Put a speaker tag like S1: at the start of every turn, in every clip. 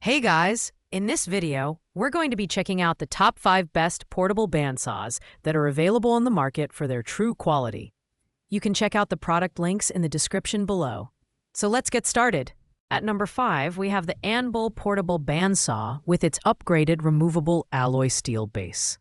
S1: Hey guys! In this video, we're going to be checking out the top 5 best portable bandsaws that are available on the market for their true quality. You can check out the product links in the description below. So let's get started. At number 5, we have the Anbull portable bandsaw with its upgraded removable alloy steel base.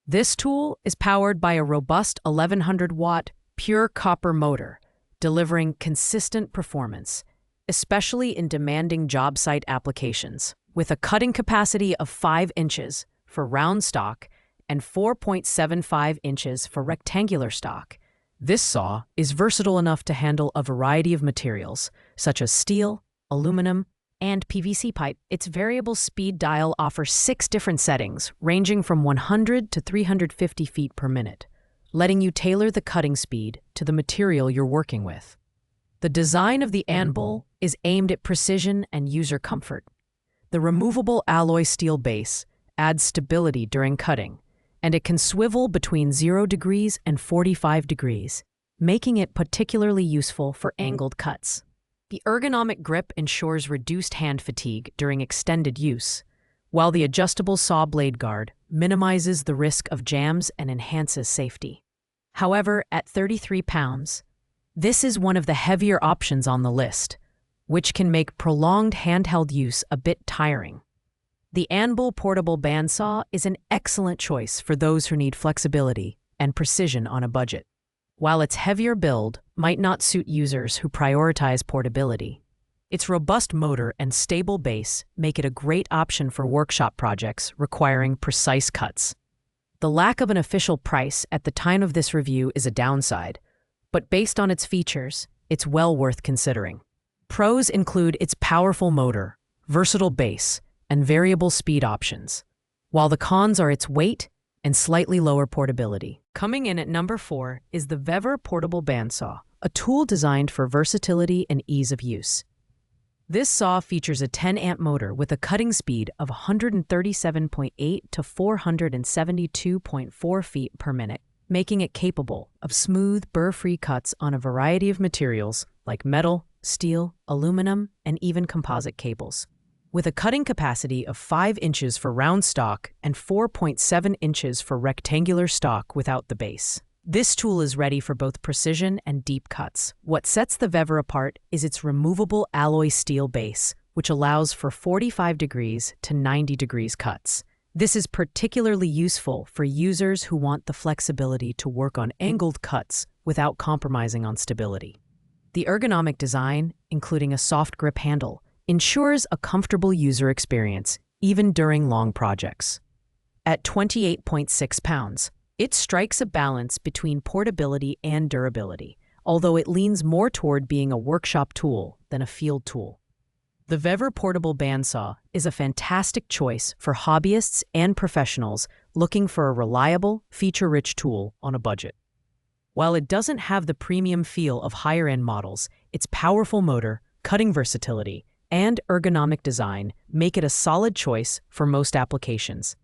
S1: This tool is powered by a robust 1100-watt pure copper motor, delivering consistent performance, especially in demanding job site applications, with a cutting capacity of 5 inches for round stock and 4.75 inches for rectangular stock. This saw is versatile enough to handle a variety of materials, such as steel, aluminum, and PVC pipe. Its variable speed dial offers 6 different settings, ranging from 100 to 350 feet per minute, letting you tailor the cutting speed to the material you're working with. The design of the Anbull is aimed at precision and user comfort. The removable alloy steel base adds stability during cutting, and it can swivel between 0 degrees and 45 degrees, making it particularly useful for angled cuts. The ergonomic grip ensures reduced hand fatigue during extended use, while the adjustable saw blade guard minimizes the risk of jams and enhances safety. However, at 33 pounds, this is one of the heavier options on the list, which can make prolonged handheld use a bit tiring. The Anbull portable bandsaw is an excellent choice for those who need flexibility and precision on a budget. While its heavier build might not suit users who prioritize portability, its robust motor and stable base make it a great option for workshop projects requiring precise cuts. The lack of an official price at the time of this review is a downside, but based on its features, it's well worth considering. Pros include its powerful motor, versatile base, and variable speed options, while the cons are its weight and slightly lower portability. Coming in at number 4 is the VEVOR portable bandsaw, a tool designed for versatility and ease of use. This saw features a 10-amp motor with a cutting speed of 137.8 to 472.4 feet per minute, making it capable of smooth, burr-free cuts on a variety of materials like metal, steel, aluminum, and even composite cables. With a cutting capacity of 5 inches for round stock and 4.7 inches for rectangular stock without the base, this tool is ready for both precision and deep cuts. What sets the VEVOR apart is its removable alloy steel base, which allows for 45 degrees to 90 degrees cuts. This is particularly useful for users who want the flexibility to work on angled cuts without compromising on stability. The ergonomic design, including a soft grip handle, ensures a comfortable user experience even during long projects. At 28.6 pounds, it strikes a balance between portability and durability, although it leans more toward being a workshop tool than a field tool. The VEVOR portable bandsaw is a fantastic choice for hobbyists and professionals looking for a reliable, feature-rich tool on a budget. While it doesn't have the premium feel of higher-end models, its powerful motor, cutting versatility, and ergonomic design make it a solid choice for most applications.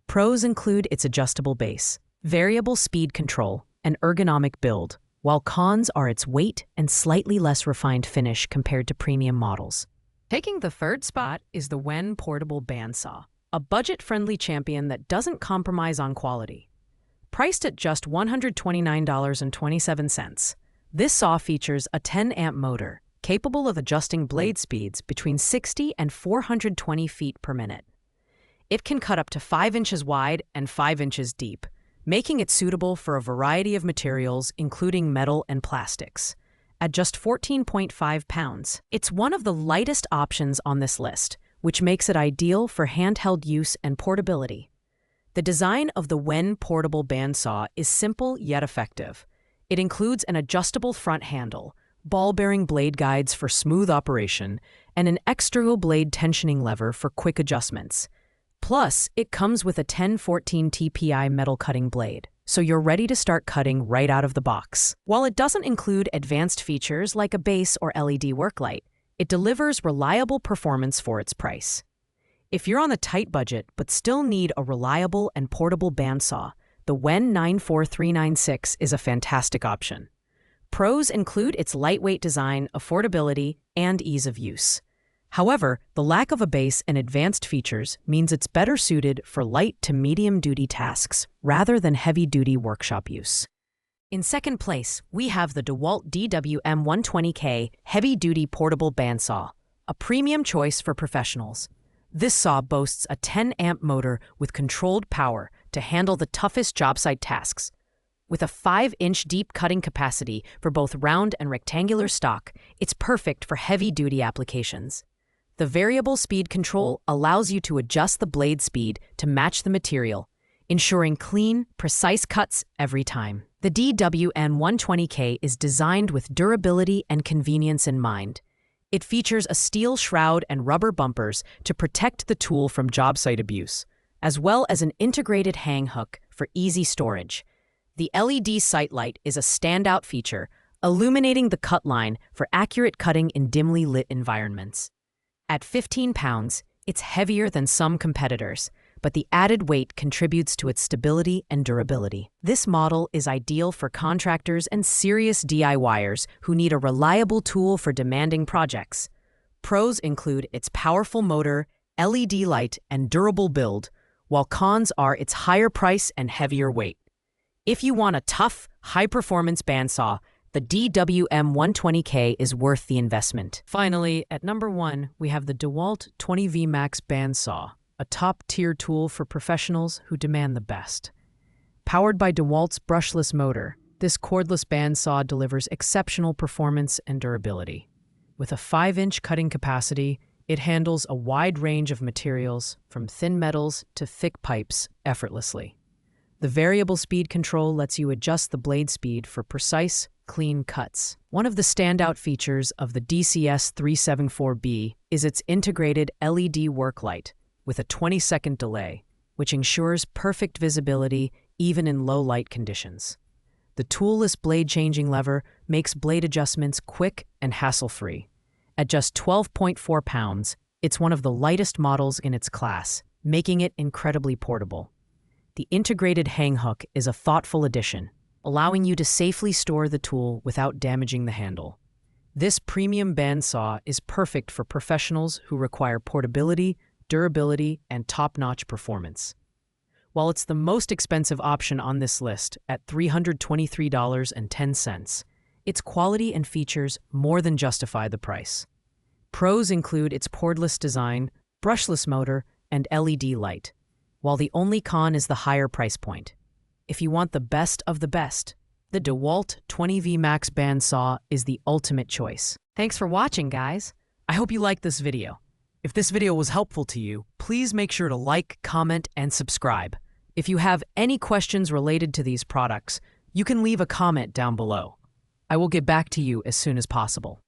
S1: Pros include its adjustable base, variable speed control, and ergonomic build, while cons are its weight and slightly less refined finish compared to premium models. Taking the third spot is the WEN portable bandsaw, a budget-friendly champion that doesn't compromise on quality. Priced at just $129.27, this saw features a 10-amp motor capable of adjusting blade speeds between 60 and 420 feet per minute. It can cut up to 5 inches wide and 5 inches deep, making it suitable for a variety of materials, including metal and plastics. At just 14.5 pounds, it's one of the lightest options on this list, which makes it ideal for handheld use and portability. The design of the WEN portable bandsaw is simple yet effective. It includes an adjustable front handle, ball-bearing blade guides for smooth operation, and an external blade tensioning lever for quick adjustments. Plus, it comes with a 1014 TPI metal cutting blade, so you're ready to start cutting right out of the box. While it doesn't include advanced features like a base or LED work light, it delivers reliable performance for its price. If you're on a tight budget but still need a reliable and portable bandsaw, the WEN 94396 is a fantastic option. Pros include its lightweight design, affordability, and ease of use. However, the lack of a base and advanced features means it's better suited for light to medium-duty tasks rather than heavy-duty workshop use. In second place, we have the DEWALT DWM120K Heavy-Duty Portable Bandsaw, a premium choice for professionals. This saw boasts a 10-amp motor with controlled power to handle the toughest job site tasks. With a 5-inch deep cutting capacity for both round and rectangular stock, it's perfect for heavy-duty applications. The variable speed control allows you to adjust the blade speed to match the material, ensuring clean, precise cuts every time. The DWM120K is designed with durability and convenience in mind. It features a steel shroud and rubber bumpers to protect the tool from job site abuse, as well as an integrated hang hook for easy storage. The LED sight light is a standout feature, illuminating the cut line for accurate cutting in dimly lit environments. At 15 pounds, it's heavier than some competitors, but the added weight contributes to its stability and durability. This model is ideal for contractors and serious DIYers who need a reliable tool for demanding projects. Pros include its powerful motor, LED light, and durable build, while cons are its higher price and heavier weight. If you want a tough, high-performance bandsaw, the DWM120K is worth the investment. Finally, at number 1, we have the DEWALT 20V Max Bandsaw, a top-tier tool for professionals who demand the best. Powered by DEWALT's brushless motor, this cordless bandsaw delivers exceptional performance and durability. With a 5-inch cutting capacity, it handles a wide range of materials, from thin metals to thick pipes, effortlessly. The variable speed control lets you adjust the blade speed for precise, clean cuts. One of the standout features of the DCS374B is its integrated LED work light with a 20-second delay, which ensures perfect visibility even in low light conditions. The toolless blade-changing lever makes blade adjustments quick and hassle-free. At just 12.4 pounds, it's one of the lightest models in its class, making it incredibly portable. The integrated hang hook is a thoughtful addition, allowing you to safely store the tool without damaging the handle. This premium bandsaw is perfect for professionals who require portability, durability, and top-notch performance. While it's the most expensive option on this list at $323.10, its quality and features more than justify the price. Pros include its cordless design, brushless motor, and LED light, while the only con is the higher price point. If you want the best of the best, the DEWALT 20V Max Bandsaw is the ultimate choice. Thanks for watching, guys. I hope you liked this video. If this video was helpful to you, please make sure to like, comment, and subscribe. If you have any questions related to these products, you can leave a comment down below. I will get back to you as soon as possible.